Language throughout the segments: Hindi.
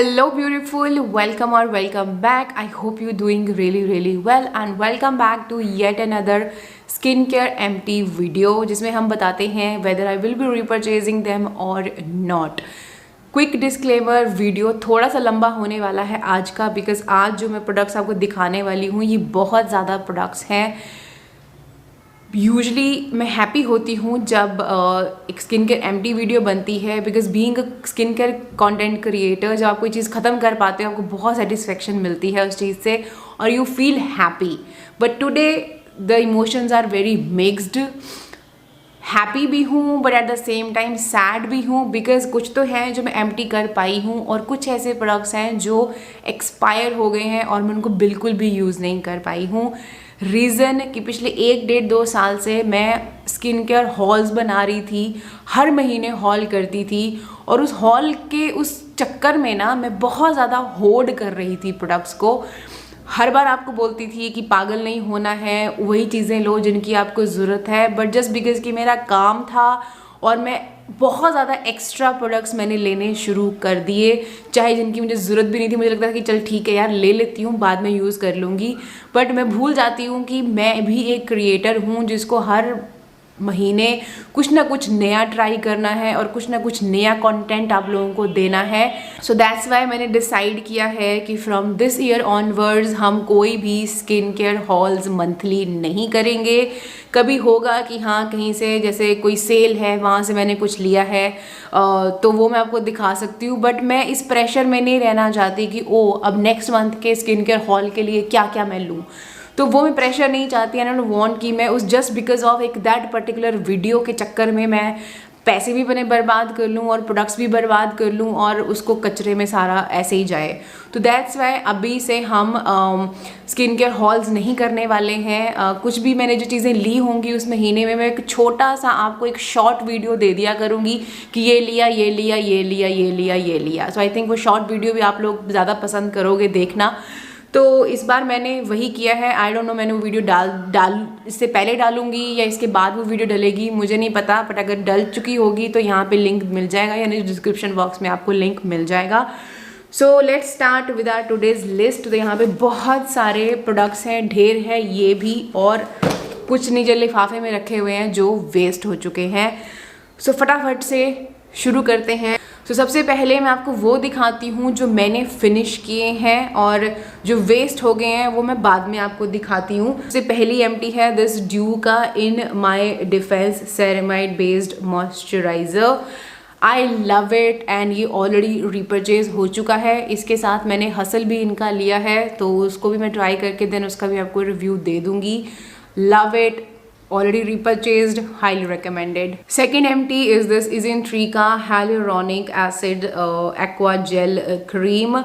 Hello beautiful, welcome or welcome back. I hope you're doing really well and welcome back to yet another skincare empty video जिसमें हम बताते हैं whether I will be repurchasing them or not. Quick disclaimer, video थोड़ा सा लंबा होने वाला है आज का, बिकॉज आज जो मैं प्रोडक्ट्स आपको दिखाने वाली हूँ ये बहुत ज़्यादा प्रोडक्ट्स हैं. यूजली मैं हैप्पी होती हूँ जब एक स्किन केयर एम्प्टी वीडियो बनती है, because being a skin care content creator जब आप कोई चीज़ ख़त्म कर पाते हो आपको बहुत सेटिस्फेक्शन मिलती है उस चीज़ से और you feel happy. But today the emotions are very mixed. Happy भी हूँ but at the same time sad भी हूँ, बिकॉज कुछ तो हैं जो मैं एम्प्टी कर पाई हूँ और कुछ ऐसे प्रोडक्ट्स हैं जो एक्सपायर हो गए हैं और मैं उनको बिल्कुल भी यूज़ नहीं कर पाई हूँ. रीज़न कि पिछले 1-1.5-2 साल से मैं स्किन केयर हॉल्स बना रही थी, हर महीने हॉल करती थी और उस हॉल के उस चक्कर में ना मैं बहुत ज़्यादा होर्ड कर रही थी प्रोडक्ट्स को. हर बार आपको बोलती थी कि पागल नहीं होना है, वही चीज़ें लो जिनकी आपको ज़रूरत है, बट जस्ट बिकॉज कि मेरा काम था और मैं बहुत ज़्यादा एक्स्ट्रा प्रोडक्ट्स मैंने लेने शुरू कर दिए, चाहे जिनकी मुझे ज़रूरत भी नहीं थी. मुझे लगता था कि चल ठीक है यार ले लेती हूँ, बाद में यूज़ कर लूँगी. बट मैं भूल जाती हूँ कि मैं भी एक क्रिएटर हूँ जिसको हर महीने कुछ ना कुछ नया ट्राई करना है और कुछ ना कुछ नया कंटेंट आप लोगों को देना है. सो दैट्स वाई मैंने डिसाइड किया है कि फ्रॉम दिस ईयर ऑनवर्ड्स हम कोई भी स्किन केयर हॉल्स मंथली नहीं करेंगे. कभी होगा कि हाँ कहीं से जैसे कोई सेल है वहाँ से मैंने कुछ लिया है तो वो मैं आपको दिखा सकती हूँ, बट मैं इस प्रेशर में नहीं रहना चाहती कि ओ अब नेक्स्ट मंथ के स्किन केयर हॉल के लिए क्या क्या मैं लूँ. तो वो मैं प्रेशर नहीं चाहती. एंड आई वांट कि मैं उस जस्ट बिकॉज ऑफ एक दैट पर्टिकुलर वीडियो के चक्कर में मैं पैसे भी अपने बर्बाद कर लूँ और प्रोडक्ट्स भी बर्बाद कर लूँ और उसको कचरे में सारा ऐसे ही जाए. तो दैट्स वाई अभी से हम स्किन केयर हॉल्स नहीं करने वाले हैं. कुछ भी मैंने जो चीज़ें ली होंगी उस महीने में मैं एक छोटा सा आपको एक शॉर्ट वीडियो दे दिया करूँगी कि ये लिया ये लिया ये लिया ये लिया ये लिया. सो आई थिंक वो शॉर्ट वीडियो भी आप लोग ज़्यादा पसंद करोगे देखना. तो इस बार मैंने वही किया है. आई डोंट नो मैंने वो वीडियो डाल इससे पहले डालूंगी या इसके बाद वो वीडियो डलेगी मुझे नहीं पता, बट अगर डल चुकी होगी तो यहाँ पे लिंक मिल जाएगा, यानी डिस्क्रिप्शन बॉक्स में आपको लिंक मिल जाएगा. So let's start with our today's list. तो यहाँ पे बहुत सारे प्रोडक्ट्स हैं, ढेर है ये भी, और कुछ नीचे लिफाफे में रखे हुए हैं जो वेस्ट हो चुके हैं. सो फटाफट से शुरू करते हैं. तो सबसे पहले मैं आपको वो दिखाती हूँ जो मैंने फिनिश किए हैं और जो वेस्ट हो गए हैं वो मैं बाद में आपको दिखाती हूँ. सबसे पहली एम्प्टी है दिस ड्यू का in my defence ceramide based moisturiser. I love it and ये ऑलरेडी रिपरचेज हो चुका है. इसके साथ मैंने हसल भी इनका लिया है तो उसको भी मैं ट्राई करके देन उसका भी आपको रिव्यू दे दूँगी. Love it, already repurchased, highly recommended. Second empty is this Isntrika hyaluronic acid aqua gel cream.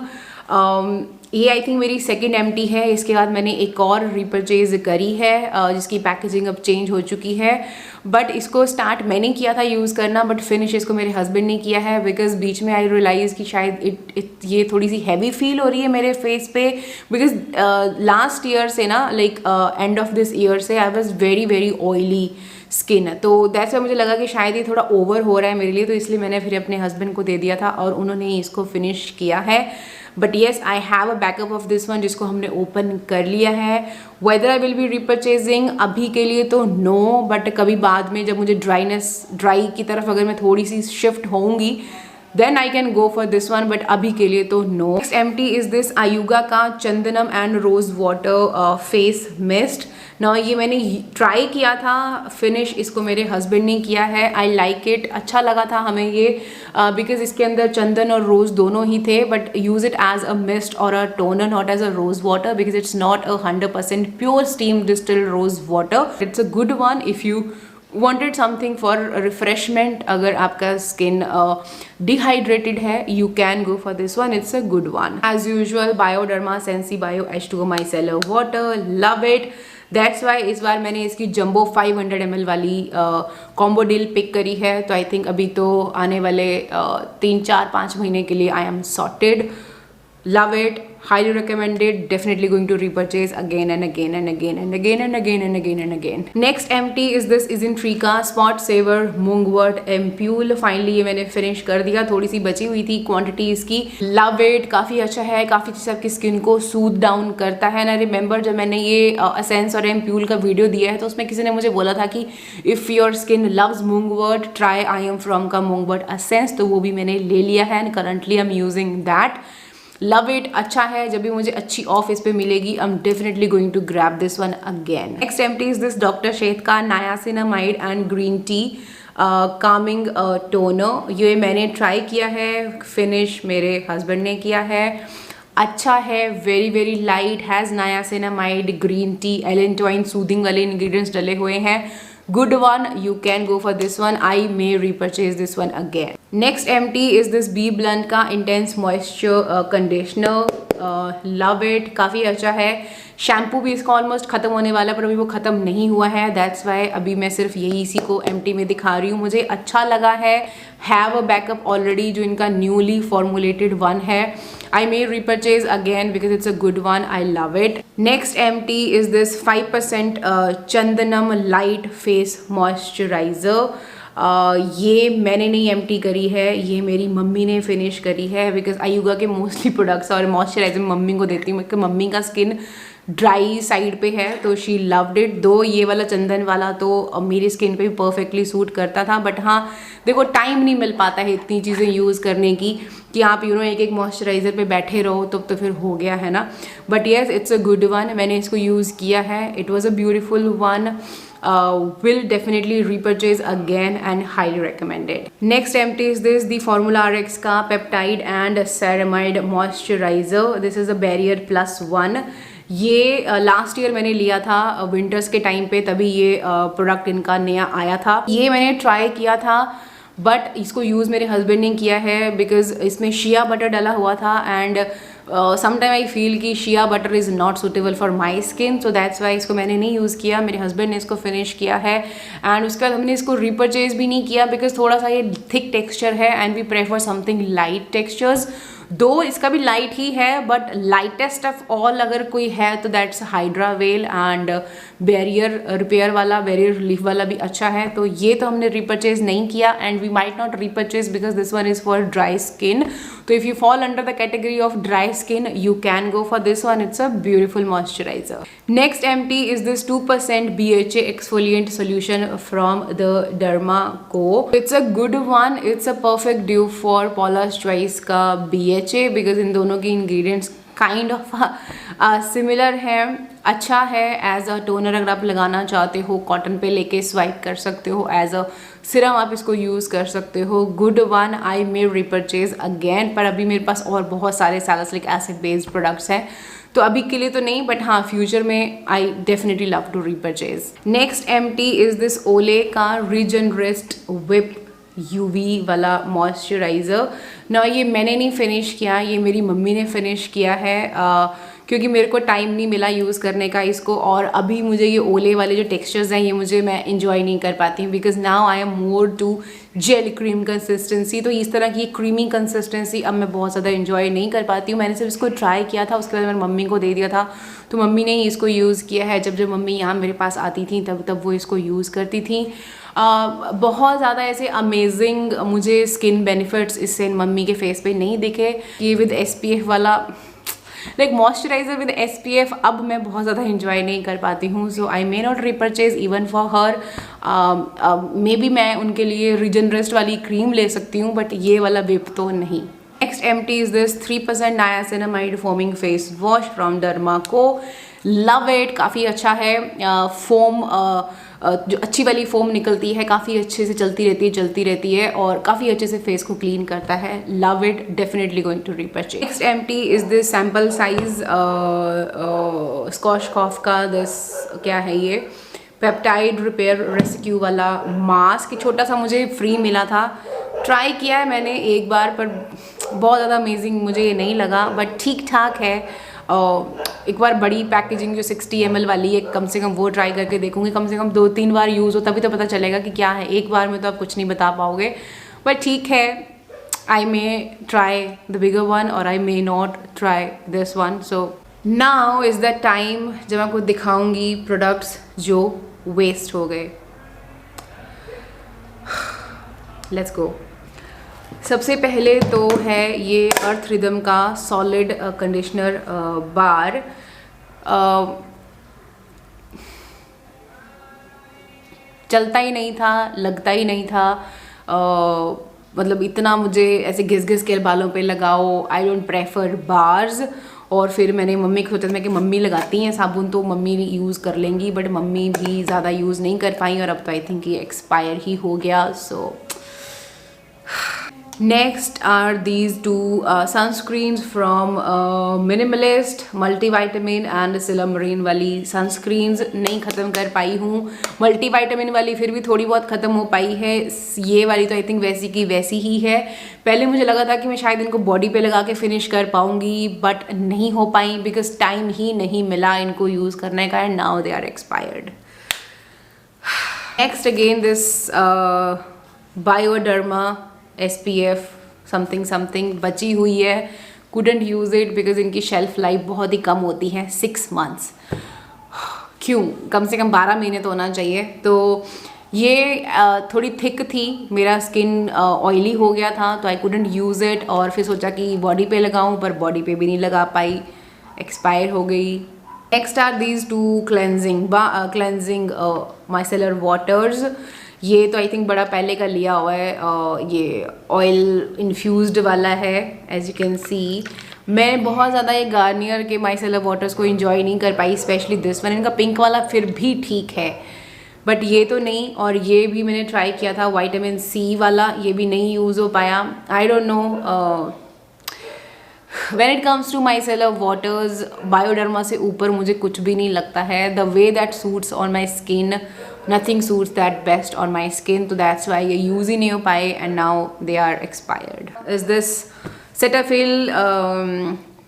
ये आई थिंक मेरी सेकेंड एम्प्टी है. इसके बाद मैंने एक और रिपरचेज करी है जिसकी पैकेजिंग अब चेंज हो चुकी है, बट इसको स्टार्ट मैंने किया था यूज़ करना, बट फिनिश इसको मेरे हस्बैंड ने किया है. बिकॉज बीच में आई रियलाइज़ कि शायद ये थोड़ी सी हैवी फील हो रही है मेरे फेस पे, बिकॉज लास्ट ईयर से ना like end of this year से I was very oily skin. तो दैट्स वाई मुझे लगा कि शायद ये थोड़ा ओवर हो रहा है मेरे लिए, तो इसलिए मैंने फिर अपने हस्बैंड को दे दिया था और उन्होंने इसको फिनिश किया है. But yes I have a backup of this one जिसको हमने ओपन कर लिया है. वेदर आई विल बी रिपरचेजिंग अभी के लिए तो नो, बट कभी बाद में जब मुझे ड्राई की तरफ अगर मैं थोड़ी सी शिफ्ट होऊंगी then I can go for this one, but अभी के लिए तो no. Next empty is this Ayuga का chandanam and rose water face mist. ना ये मैंने ट्राई किया था, फिनिश इसको मेरे हस्बैंड ने किया है. आई लाइक इट, अच्छा लगा था हमें ये बिकॉज इसके अंदर चंदन और रोज़ दोनों ही थे, but use it as a mist और a toner, not as a rose water, because it's not a 100% pure steam distilled rose water. It's a good one if you wanted something for refreshment. अगर आपका स्किन डिहाइड्रेटेड है you can go for this one, it's a good one. As usual Bioderma Sensi Bio H2O Micellar Water, love it. That's why इस बार मैंने इसकी जंबो 500 ml वाली कॉम्बो डील पिक करी है. तो आई थिंक अभी तो आने वाले 3-4-5 महीने के लिए I am sorted. love it, highly recommended, definitely going to repurchase again and again and again and again and again and again and again. Next empty is this Isntrika Spot Saver Mungwort Ampule. Finally ये मैंने फिनिश कर दिया, थोड़ी सी बची हुई थी क्वांटिटी इसकी. लव इट, काफ़ी अच्छा है, काफ़ी चीज़ आपकी स्किन को सूद डाउन करता है. ना रिमेंबर जब मैंने ये असेंस और एम्प्यूल का वीडियो दिया है तो उसमें किसी ने मुझे बोला था कि if your skin loves mugwort try I'm from का मूंगवर्ट असेंस, तो वो भी मैंने ले लिया है and currently I am using that. Love it, अच्छा है. जब भी मुझे अच्छी ऑफ इस पे मिलेगी I am definitely going to grab this one again. Next empty is this doctor Sheth का niacinamide and green tea calming toner. ये मैंने ट्राई किया है, फिनिश मेरे हस्बैंड ने किया है. अच्छा है, very very light, has niacinamide, green tea, allantoin soothing वाले इंग्रेडिएंट्स डले हुए हैं. Good one, you can go for this one. I may repurchase this one again. Next empty is this B Blunt का Intense Moisture Conditioner. Love it, काफ़ी अच्छा है. शैम्पू भी इसका ऑलमोस्ट ख़त्म होने वाला पर अभी वो ख़त्म नहीं हुआ है, दैट्स वाई अभी मैं सिर्फ यही इसी को एम्प्टी में दिखा रही हूँ. मुझे अच्छा लगा है. हैव अ बैकअप ऑलरेडी जो इनका न्यूली फॉर्मुलेटेड वन है. I may repurchase again because it's a good one. I love it. Next empty is this 5% Chandanam Light Face Moisturizer. ये मैंने नहीं एम्प्टी करी है, ये मेरी मम्मी ने फिनिश करी है. बिकॉज आयुगा के मोस्टली प्रोडक्ट्स और मॉइस्चराइजर मम्मी को देती हूँ, क्योंकि मम्मी का स्किन ड्राई साइड पे है तो शी लव्ड इट. दो ये वाला चंदन वाला तो मेरी स्किन पे भी परफेक्टली सूट करता था, बट हाँ देखो टाइम नहीं मिल पाता है इतनी चीज़ें यूज़ करने की कि आप एक एक मॉइस्चराइज़र पे बैठे रहो तो फिर हो गया है ना. But yes, it's a good one. मैंने इसको यूज़ किया है, it was a beautiful one. Will definitely repurchase again and highly recommended. Next empty is this the Formula RX का Peptide and Ceramide Moisturizer. This is a Barrier Plus One. ये लास्ट ईयर मैंने लिया था विंटर्स के टाइम पे, तभी ये प्रोडक्ट इनका नया आया था. ये मैंने ट्राई किया था बट इसको यूज़ मेरे हस्बैंड ने किया है बिकॉज इसमें शिया बटर डाला हुआ था एंड समटाइम आई फील कि shea butter is not suitable for my skin, so that's Y इसको मैंने नहीं यूज़ किया. मेरे हस्बैंड ने इसको फिनिश किया है एंड उसके बाद हमने इसको रिपरचेज भी नहीं किया बिकॉज थोड़ा सा ये थिक टेक्सचर है and we prefer something light textures. Though इसका भी लाइट ही है बट लाइटेस्ट ऑफ ऑल अगर कोई है तो that's hydra well and barrier repair वाला, बैरियर रिलीफ वाला भी अच्छा है. तो ये तो हमने रिपरचेज नहीं किया and we might not repurchase because this one is for dry skin. तो if you fall under the category of dry skin you can go for this one. It's a beautiful moisturizer. Next empty is this 2% BHA exfoliant solution from the Derma Co. It's a good one. It's a perfect dupe for Paula's Choice का BHA because इन दोनों की ingredients काइंड ऑफ सिमिलर है. अच्छा है एज अ टोनर, अगर आप लगाना चाहते हो कॉटन पे लेके स्वाइप कर सकते हो. एज अ सिरम आप इसको यूज़ कर सकते हो. गुड वन, आई मे रिपरचेज अगेन. पर अभी मेरे पास और बहुत सारे सैलिसिलिक एसिड बेस्ड प्रोडक्ट्स हैं तो अभी के लिए तो नहीं, बट हाँ फ्यूचर में I definitely love to repurchase. Next empty is this Olay का रीजनरेस्ट विप यूवी वाला मॉइस्चराइज़र. ना ये मैंने नहीं फिनिश किया, ये मेरी मम्मी ने फिनिश किया है क्योंकि मेरे को टाइम नहीं मिला यूज़ करने का इसको. और अभी मुझे ये ओले वाले जो टेक्सचर्स हैं ये मैं इंजॉय नहीं कर पाती हूँ because now I am more to gel cream consistency. तो इस तरह की क्रीमी कंसिस्टेंसी अब मैं बहुत ज़्यादा इंजॉय नहीं कर पाती हूँ. मैंने सिर्फ इसको ट्राई किया था, उसके बाद मैंने मम्मी को दे दिया था तो मम्मी ने ही इसको यूज़ किया है. जब मम्मी यहाँ मेरे पास आती थी तब वो इसको यूज़ करती थी. बहुत ज़्यादा ऐसे अमेजिंग मुझे स्किन बेनिफिट्स इससे मम्मी के फेस पे नहीं दिखे. ये विद SPF वाला लाइक मॉइस्चराइजर विद SPF अब मैं बहुत ज़्यादा इंजॉय नहीं कर पाती हूँ. So I may not repurchase even for her. Maybe मैं उनके लिए रीजनरेस्ट वाली क्रीम ले सकती हूँ बट ये वाला विप तो नहीं. Next empty is this 3% niacinamide foaming face wash from derma को. लव इट, काफ़ी अच्छा है. फोम जो अच्छी वाली फोम निकलती है काफ़ी अच्छे से चलती रहती है और काफ़ी अच्छे से फेस को क्लीन करता है. Love it, definitely going to repurchase. Next empty is this sample size स्कॉच कॉफ का दिस क्या है ये पेप्टाइड रिपेयर रेस्क्यू वाला मास्क. छोटा सा मुझे फ्री मिला था, ट्राई किया है मैंने एक बार पर बहुत ज़्यादा अमेजिंग मुझे ये नहीं लगा बट ठीक ठाक है. एक बार बड़ी पैकेजिंग जो 60 ml वाली है कम से कम वो ट्राई करके देखूंगी. कम से कम 2-3 बार यूज़ हो तभी तो पता चलेगा कि क्या है. एक बार में तो आप कुछ नहीं बता पाओगे बट ठीक है. I may try the bigger one और I may not. try this one. So now is the time जब मैं आपको दिखाऊंगी प्रोडक्ट्स जो वेस्ट हो गए. Let's go. सबसे पहले तो है ये अर्थ रिदम का सॉलिड कंडीशनर बार. चलता ही नहीं था, लगता ही नहीं था. मतलब इतना मुझे ऐसे घिस घिस के बालों पे लगाओ. I don't prefer bars. और फिर मैंने मम्मी को सोचा था कि मम्मी लगाती हैं साबुन तो मम्मी भी यूज़ कर लेंगी, बट मम्मी भी ज़्यादा यूज़ नहीं कर पाई और अब तो आई थिंक ये एक्सपायर ही हो गया. सो next are these two sunscreens from Minimalist, multivitamin and Silamarine वाली sunscreens नहीं ख़त्म कर पाई हूँ. मल्टीवाइटामिन वाली फिर भी थोड़ी बहुत ख़त्म हो पाई है. ये वाली तो आई थिंक वैसी की वैसी ही है. पहले मुझे लगा था कि मैं शायद इनको बॉडी पे लगा के फिनिश कर पाऊँगी, बट नहीं हो पाई बिकॉज टाइम ही नहीं मिला इनको यूज़ करने का. And now they are expired. Next again this Bioderma SPF something बची हुई है. couldn't यूज़ इट बिकॉज इनकी शेल्फ लाइफ बहुत ही कम होती है, 6 months. क्यों, कम से कम 12 महीने तो होना चाहिए. तो ये थोड़ी थिक थी, मेरा स्किन ऑयली हो गया था तो आई couldn't यूज़ इट. और फिर सोचा कि बॉडी पे लगाऊं, पर बॉडी पे भी नहीं लगा पाई, एक्सपायर हो गई. Next are these two cleansing micellar waters. ये तो आई थिंक बड़ा पहले का लिया हुआ है. ये ऑयल इन्फ्यूज्ड वाला है. एज यू कैन सी मैं बहुत ज़्यादा ये गार्नियर के माइसेलर वाटर्स को इंजॉय नहीं कर पाई, स्पेशली दिस वन. इनका पिंक वाला फिर भी ठीक है, बट ये तो नहीं. और ये भी मैंने ट्राई किया था विटामिन सी वाला, ये भी नहीं यूज़ हो पाया. आई don't no. When it comes to micellar waters, Bioderma से ऊपर मुझे कुछ भी नहीं लगता है. The way that suits on my skin, nothing suits that best on my skin. तो that's why ये यूज़ ही नहीं हो पाए and now they are expired. Is this Cetaphil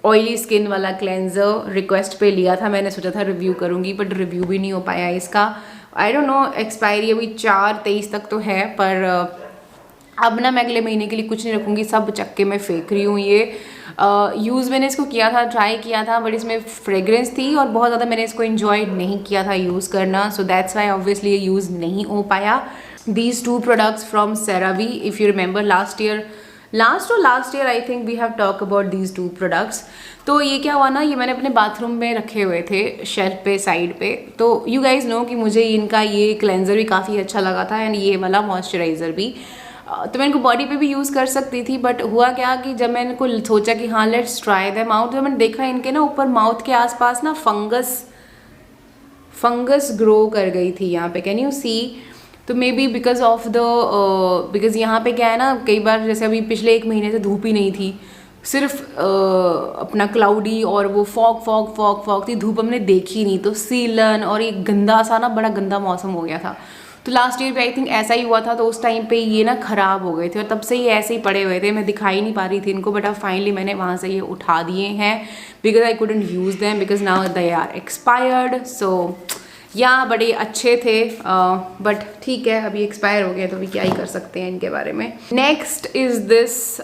oily skin वाला क्लेंजर रिक्वेस्ट पे लिया था मैंने, सोचा था रिव्यू करूँगी, बट रिव्यू भी नहीं हो पाया इसका. आई डोंट नो, एक्सपायरी अभी 4/23 तक तो है, पर अब ना मैं अगले महीने के लिए कुछ नहीं रखूँगी, सब चक्के में फेंक रही हूँ. ये यूज़ मैंने इसको किया था, ट्राई किया था, बट इसमें फ्रेग्रेंस थी और बहुत ज़्यादा मैंने इसको इन्जॉय नहीं किया था यूज़ करना. सो दैट्स वाई ऑब्वियसली ये यूज़ नहीं हो पाया. These 2 products from CeraVe. If you remember last year I think we have talk about these 2 products. तो ये क्या हुआ ना, ये मैंने अपने बाथरूम में रखे हुए थे शेल्फ पे साइड पे. तो यू गाइज नो कि मुझे इनका ये क्लेंजर भी काफ़ी अच्छा लगा था एंड ये वाला मॉइस्चराइज़र भी. तो मैं इनको बॉडी पे भी यूज़ कर सकती थी, बट हुआ क्या कि जब मैंने इनको सोचा कि हाँ लेट्स ट्राई देम आउट, तो मैंने देखा इनके ना ऊपर माउथ के आसपास ना फंगस ग्रो कर गई थी यहाँ पे. Can you see? तो मे बी बिकॉज यहाँ पे क्या है ना, कई बार जैसे अभी पिछले 1 महीने से धूप ही नहीं थी, सिर्फ अपना क्लाउडी और वो फॉग थी, धूप हमने देखी नहीं. तो सीलन और एक गंदा सा ना, बड़ा गंदा मौसम हो गया था. तो लास्ट ईयर पे आई थिंक ऐसा ही हुआ था. तो उस टाइम पे ये ना ख़राब हो गए थे और तब से ये ऐसे ही पड़े हुए थे, मैं दिखाई नहीं पा रही थी इनको. बट अब फाइनली मैंने वहाँ से ये उठा दिए हैं because I couldn't use them because now they are expired. So yeah बड़े अच्छे थे, बट ठीक है, अभी एक्सपायर हो गए तो अभी क्या ही कर सकते हैं इनके बारे में. Next is this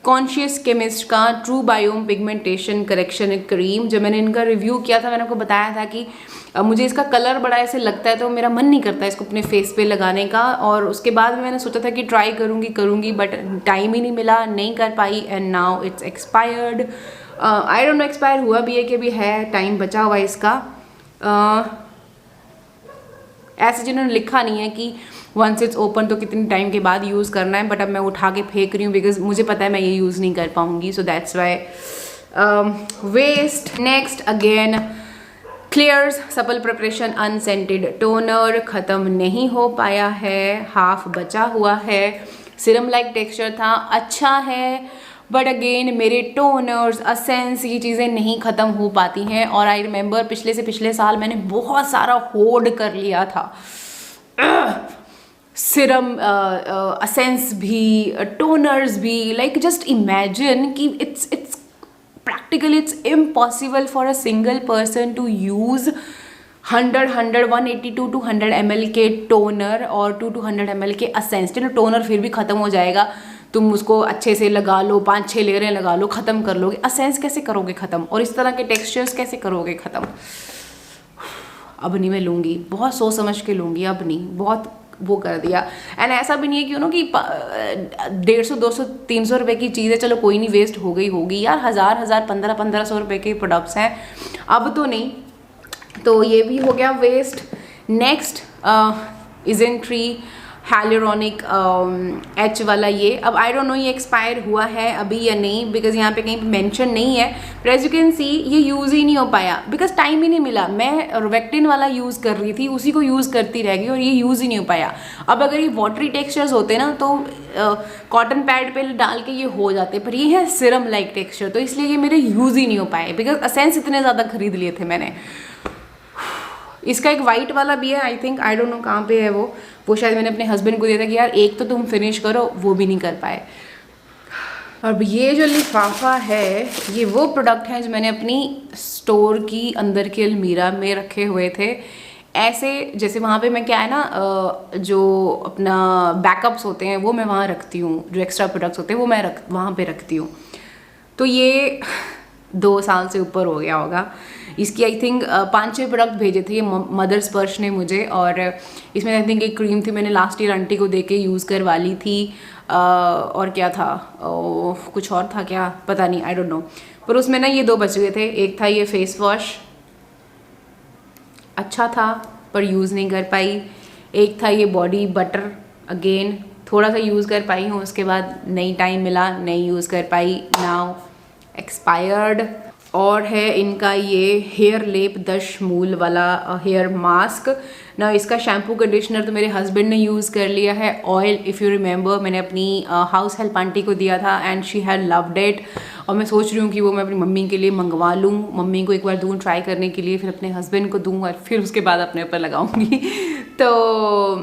conscious chemist का true biome pigmentation correction cream. जब मैंने इनका रिव्यू किया था मैंने आपको बताया था कि मुझे इसका कलर बड़ा ऐसे लगता है तो मेरा मन नहीं करता इसको अपने फेस पे लगाने का. और उसके बाद मैंने सोचा था कि ट्राई करूँगी, बट टाइम ही नहीं मिला, नहीं कर पाई. And now it's expired. I don't know expire हुआ भी है कि अभी है, टाइम बचा हुआ इसका. ऐसे जिन्होंने लिखा नहीं है कि वंस इट्स ओपन तो कितने टाइम के बाद यूज़ करना है, बट अब मैं उठा के फेंक रही हूँ बिकॉज मुझे पता है मैं ये यूज़ नहीं कर पाऊँगी. So that's why waste. Next again Klairs supple preparation unscented toner. ख़त्म नहीं हो पाया है, हाफ बचा हुआ है. सिरम लाइक टेक्सचर था, अच्छा है, बट अगेन मेरे टोनर्स असेंस ये चीज़ें नहीं ख़त्म हो पाती हैं. और आई रिमेंबर पिछले साल मैंने बहुत सारा होर्ड कर लिया था, सिरम असेंस भी, टोनर्स भी. लाइक जस्ट इमेजिन कि it's practically it's impossible for a single person to use 182 to 100 ml के टोनर और 200 ml के असेंस. चलो टोनर फिर भी ख़त्म हो जाएगा, तुम उसको अच्छे से लगा लो, 5-6 लेयरें लगा लो, ख़त्म कर लोगे। एसेंस कैसे करोगे ख़त्म, और इस तरह के टेक्सचर्स कैसे करोगे ख़त्म। अब नहीं मैं लूँगी, बहुत सोच समझ के लूँगी, अब नहीं, बहुत वो कर दिया। एंड ऐसा भी नहीं है कि कि 150, 200, 300 रुपए की चीज़ है, चलो कोई नहीं, वेस्ट हो गई होगी यार, 1000, 1500 रुपए के प्रोडक्ट्स हैं, अब तो नहीं। तो ये भी हो गया वेस्ट। नेक्स्ट इजेंट्री हाइलुरोनिक एच वाला ये, अब आई डोंट नो ये एक्सपायर हुआ है अभी या नहीं, बिकॉज यहाँ पे कहीं मेंशन नहीं है, पर एज यू कैन सी ये यूज़ ही नहीं हो पाया, बिकॉज टाइम ही नहीं मिला। मैं रोवेक्टिन वाला यूज़ कर रही थी, उसी को यूज़ करती रह गई और ये यूज़ ही नहीं हो पाया। अब अगर ये वाटरी टेक्सचर्स होते ना तो कॉटन पैड पे डाल के ये हो जाते, पर ये है सिरम लाइक टेक्सचर, तो इसलिए ये मेरे यूज़ ही नहीं हो पाए, बिकॉज एसेंस इतने ज़्यादा खरीद लिए थे मैंने। इसका एक वाइट वाला भी है, I think, I don't no कहाँ पे है वो शायद मैंने अपने हस्बैंड को दिया था कि यार एक तो तुम फिनिश करो, वो भी नहीं कर पाए। अब ये जो लिफाफा है, ये वो प्रोडक्ट है जो मैंने अपनी स्टोर की अंदर की अलमीरा में रखे हुए थे। ऐसे जैसे वहाँ पे मैं क्या है ना, जो अपना बैकअप्स होते हैं वो मैं वहाँ रखती हूँ, जो एक्स्ट्रा प्रोडक्ट्स होते हैं वो मैं वहाँ पे रखती हूँ। तो ये 2 साल से ऊपर हो गया होगा। इसकी आई थिंक 5-6 प्रोडक्ट भेजे थे ये मदर स्पर्श ने मुझे, और इसमें आई थिंक एक क्रीम थी, मैंने लास्ट ईयर आंटी को दे के यूज़ करवा ली थी, और क्या था, कुछ और था क्या पता नहीं, आई डोंट नो, पर उसमें ना ये 2 बच गए थे। एक था ये फेस वॉश, अच्छा था पर यूज़ नहीं कर पाई। एक था ये बॉडी बटर, अगेन थोड़ा सा यूज़ कर पाई हूँ, उसके बाद नहीं टाइम मिला, नहीं यूज़ कर पाई, नाउ एक्सपायर्ड। और है इनका ये हेयर लेप दशमूल वाला हेयर मास्क ना, इसका शैम्पू कंडीशनर तो मेरे हस्बैंड ने यूज़ कर लिया है। ऑयल इफ़ यू रिमेंबर मैंने अपनी हाउस हेल्प आंटी को दिया था and she had loved it, और मैं सोच रही हूँ कि वो मैं अपनी मम्मी के लिए मंगवा लूँ, मम्मी को एक बार दूँ ट्राई करने के लिए, फिर अपने हस्बैंड को दूँ और फिर उसके बाद अपने ऊपर लगाऊंगी। तो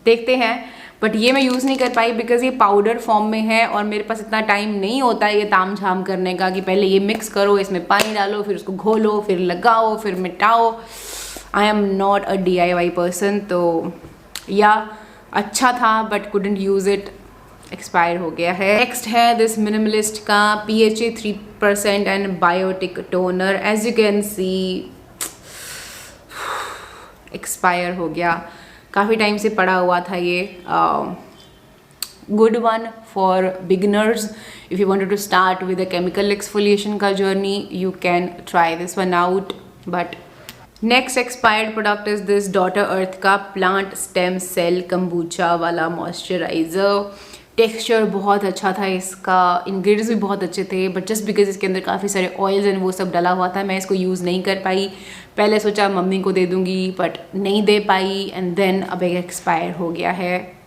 देखते हैं, बट ये मैं यूज़ नहीं कर पाई बिकॉज ये पाउडर फॉर्म में है और मेरे पास इतना टाइम नहीं होता है ये ताम झाम करने का कि पहले ये मिक्स करो, इसमें पानी डालो, फिर उसको घोलो, फिर लगाओ, फिर मिटाओ। I am not a DIY person. तो या अच्छा था but couldn't use it, expire हो गया है। नेक्स्ट है दिस मिनिमलिस्ट का PHA 3% and biotic toner, as you can see expire हो गया, काफ़ी टाइम से पड़ा हुआ था ये। Good one for beginners, if you wanted to start with a chemical exfoliation का journey, you can try this one out. But next expired product is this daughter अर्थ का प्लांट स्टेम सेल कंबूचा वाला मॉइस्चराइज़र। टेक्सचर बहुत अच्छा था इसका, इंग्रेडिएंट्स भी बहुत अच्छे थे, बट जस्ट बिकॉज इसके अंदर काफ़ी सारे ऑयल्स एंड वो सब डला हुआ था, मैं इसको यूज़ नहीं कर पाई। पहले सोचा मम्मी को दे दूंगी बट नहीं दे पाई, एंड देन अब एक एक्सपायर हो गया है।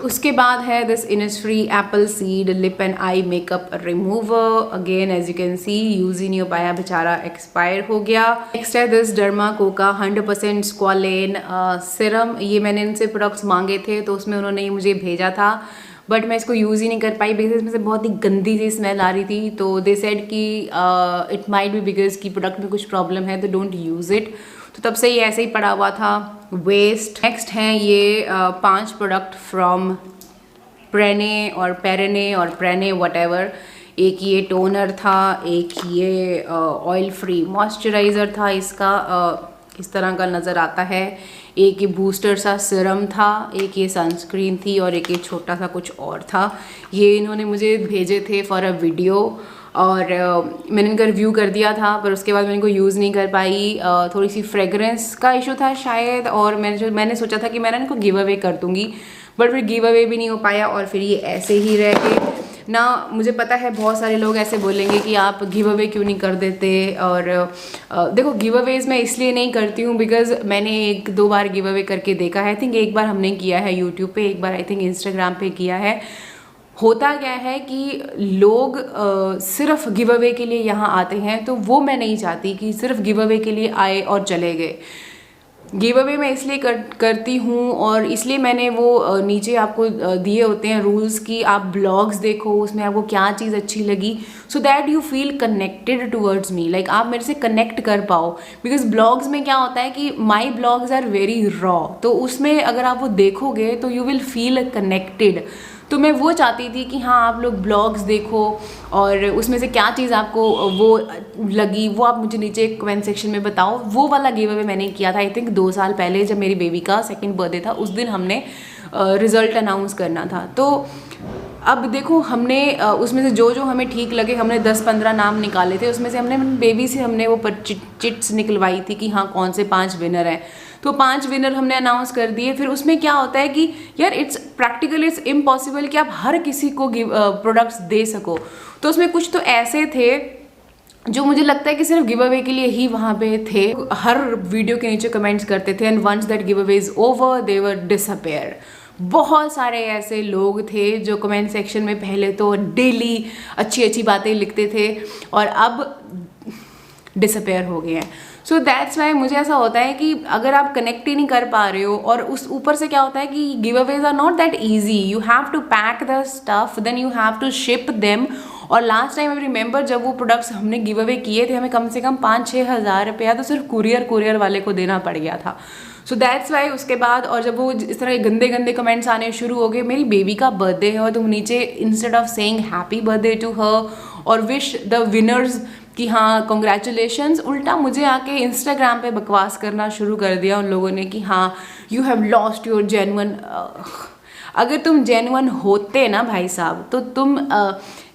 उसके बाद है this Innisfree apple seed lip and eye makeup remover, again as you can see use ही नहीं हो पाया, बेचारा एक्सपायर हो गया। नेक्स्ट है दिस डर्मा कोका 100% स्क्वालेन सिरम, ये मैंने इनसे प्रोडक्ट्स मांगे थे तो उसमें उन्होंने ये मुझे भेजा था, बट मैं इसको यूज़ ही नहीं कर पाई बिकॉज इसमें से बहुत ही गंदी सी स्मेल आ रही थी। तो दे सेड कि इट माइट बी बिकॉज की प्रोडक्ट में कुछ प्रॉब्लम है तो डोंट यूज़ इट, तो तब से ये ऐसे ही पड़ा हुआ था, वेस्ट। नेक्स्ट हैं ये 5 प्रोडक्ट फ्रॉम प्रेने और प्रेने वटेवर। एक ये टोनर था, एक ये ऑयल फ्री मॉइस्चराइज़र था, इसका इस तरह का नज़र आता है, एक ये बूस्टर सा सिरम था, एक ये सनस्क्रीन थी और एक ये छोटा सा कुछ और था। ये इन्होंने मुझे भेजे थे फॉर अ वीडियो और मैंने इनका रिव्यू कर दिया था, पर उसके बाद मैं इनको यूज़ नहीं कर पाई। थोड़ी सी फ्रेगरेंस का इशू था शायद, और मैंने सोचा था कि मैं इनको गिव अवे कर दूँगी, बट फिर गिव अवे भी नहीं हो पाया और फिर ये ऐसे ही रह गए ना। मुझे पता है बहुत सारे लोग ऐसे बोलेंगे कि आप गिव अवे क्यों नहीं कर देते, और देखो गिव अवेज़ मैं इसलिए नहीं करती हूँ बिकॉज मैंने 1-2 बार गिव अवे करके देखा है। आई थिंक एक बार हमने किया है यूट्यूब पे, एक बार आई थिंक इंस्टाग्राम पे किया है। होता क्या है कि लोग सिर्फ गिव अवे के लिए यहाँ आते हैं, तो वो मैं नहीं चाहती कि सिर्फ गिव अवे के लिए आए और चले गए। गिव अवे मैं इसलिए करती हूँ और इसलिए मैंने वो नीचे आपको दिए होते हैं रूल्स कि आप ब्लॉग्स देखो, उसमें आपको क्या चीज़ अच्छी लगी, so that you feel connected towards me, like आप मेरे से कनेक्ट कर पाओ। बिकॉज ब्लॉग्स में क्या होता है कि my blogs are very raw, तो उसमें अगर आप वो देखोगे तो यू विल फील कनेक्टेड। तो मैं वो चाहती थी कि हाँ आप लोग ब्लॉग्स देखो और उसमें से क्या चीज़ आपको वो लगी वो आप मुझे नीचे कमेंट सेक्शन में बताओ। वो वाला गिव अवे मैंने किया था आई थिंक 2 साल पहले, जब मेरी बेबी का 2nd बर्थडे था, उस दिन हमने रिज़ल्ट अनाउंस करना था। तो अब देखो हमने उसमें से जो जो हमें ठीक लगे हमने 10-15 नाम निकाले थे, उसमें से हमने बेबी से हमने वो चिट्स निकलवाई थी कि हाँ कौन से 5 विनर हैं। तो 5 विनर हमने अनाउंस कर दिए। फिर उसमें क्या होता है कि यार इट्स इम्पॉसिबल कि आप हर किसी को प्रोडक्ट्स दे सको। तो उसमें कुछ तो ऐसे थे जो मुझे लगता है कि सिर्फ गिव अवे के लिए ही वहाँ पे थे। हर वीडियो के नीचे कमेंट्स करते थे and once that giveaway is over they were disappear. बहुत सारे ऐसे लोग थे जो कमेंट सेक्शन में पहले तो डेली अच्छी अच्छी बातें लिखते थे और अब डिसअपेयर हो गए हैं। सो दैट्स वाई मुझे ऐसा होता है कि अगर आप कनेक्ट ही नहीं कर पा रहे हो और उस ऊपर से क्या होता है कि giveaways are not that easy, you have to pack the stuff then you have to ship them. और लास्ट टाइम आई रिमेंबर जब वो प्रोडक्ट्स हमने गिव अवे किए थे हमें कम से कम 5-6 हज़ार रुपया तो सिर्फ कुरियर वाले को देना पड़ गया था। सो दैट्स वाई उसके बाद और जब वो इस तरह के गंदे गंदे कमेंट्स आने शुरू हो गए, मेरी बेबी का बर्थडे है और तुम नीचे instead of saying happy birthday to her और विश द विनर्स कि हाँ कॉन्ग्रेचुलेशंस, उल्टा मुझे आके इंस्टाग्राम पे बकवास करना शुरू कर दिया उन लोगों ने कि हाँ you have lost your genuine. अगर तुम जेन्युइन होते ना भाई साहब तो तुम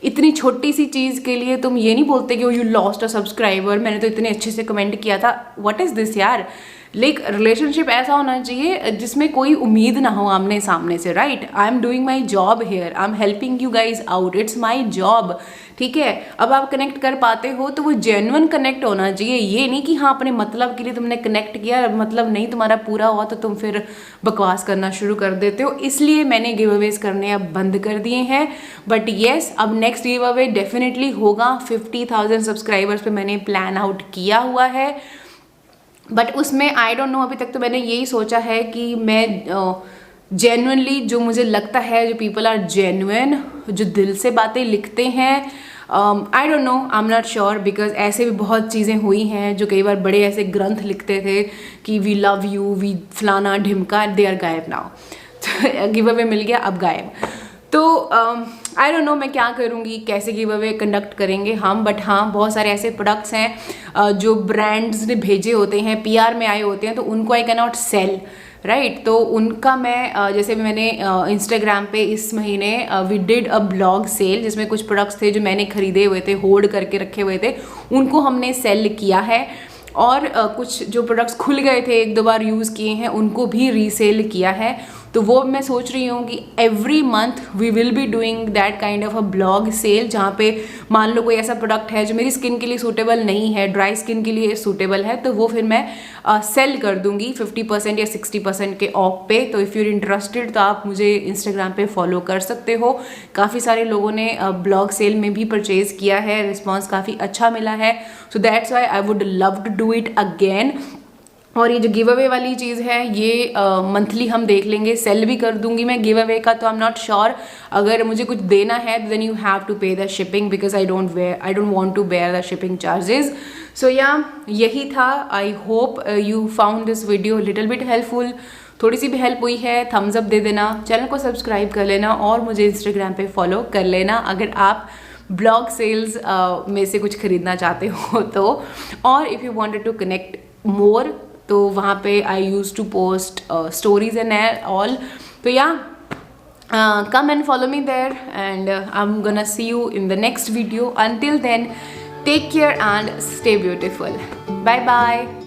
इतनी छोटी सी चीज़ के लिए तुम ये नहीं बोलते कि यू लॉस्ट अ सब्सक्राइबर, मैंने तो इतने अच्छे से कमेंट किया था। व्हाट इज़ दिस यार। लाइक रिलेशनशिप ऐसा होना चाहिए जिसमें कोई उम्मीद ना हो आमने सामने से, right. I am doing my job here, I am helping you guys out, it's my job, ठीक है। अब आप कनेक्ट कर पाते हो तो वो जेन्युइन कनेक्ट होना चाहिए, ये नहीं कि हाँ अपने मतलब के लिए तुमने कनेक्ट किया, मतलब नहीं तुम्हारा पूरा हुआ तो तुम फिर बकवास करना शुरू कर देते हो। इसलिए मैंने गिव अवेज करने अब बंद कर दिए हैं। बट येस अब नेक्स्ट गिव अवे डेफिनेटली होगा। 50,000 सब्सक्राइबर्स पे मैंने प्लान आउट किया हुआ है। बट उसमें आई डोंट नो, अभी तक तो मैंने यही सोचा है कि मैं जेन्युइनली जो मुझे लगता है जो पीपल आर जेन्युइन, जो दिल से बातें लिखते हैं, आई don't no, I am not sure because ऐसे भी बहुत चीज़ें हुई हैं जो कई बार बड़े ऐसे ग्रंथ लिखते थे कि वी लव यू, वी फलाना ढिमका, दे आर गायब नाउ। गिव अवे मिल गया अब गायब। तो आई डोंट नो मैं क्या करूँगी, कैसे गिव अवे कंडक्ट करेंगे हम। बट हाँ बहुत सारे ऐसे प्रोडक्ट्स हैं जो ब्रांड्स ने भेजे होते हैं, PR में आए होते हैं, तो उनको I can not sell, right. तो उनका मैं जैसे मैंने इंस्टाग्राम पे इस महीने we did a blog sale जिसमें कुछ प्रोडक्ट्स थे जो मैंने खरीदे हुए थे, होल्ड करके रखे हुए थे, उनको हमने सेल किया है। और कुछ जो प्रोडक्ट्स खुल गए थे 1-2 बार यूज़ किए हैं उनको भी रीसेल किया है। तो वो मैं सोच रही हूँ कि every month we will be doing that kind of a blog sale, जहाँ पे मान लो कोई ऐसा प्रोडक्ट है जो मेरी स्किन के लिए सूटेबल नहीं है, ड्राई स्किन के लिए सूटेबल है, तो वो फिर मैं सेल कर दूंगी 50% या 60% के ऑफ पे। तो इफ़ यूर इंटरेस्टेड तो आप मुझे इंस्टाग्राम पे फॉलो कर सकते हो। काफ़ी सारे लोगों ने ब्लॉग सेल में भी परचेज़ किया है, रिस्पॉन्स काफ़ी अच्छा मिला है। So that's why I would love to do it again. और ये जो गिव अवे वाली चीज़ है ये मंथली हम देख लेंगे, सेल भी कर दूंगी मैं गिव अवे का। तो आई एम नॉट श्योर, अगर मुझे कुछ देना है then you have to pay the shipping because I don't want to bear the shipping charges. So yeah यही था। I hope you found this video little bit helpful. थोड़ी सी भी हेल्प हुई है थम्स अप दे देना, चैनल को सब्सक्राइब कर लेना और मुझे इंस्टाग्राम पे फॉलो कर लेना अगर आप ब्लॉग सेल्स में से कुछ खरीदना चाहते हो तो। और if you wanted to connect more तो वहाँ पे I use to post stories and all. तो yeah come and follow me there and I'm gonna see you in the next video. Until then, take care and stay beautiful. Bye bye.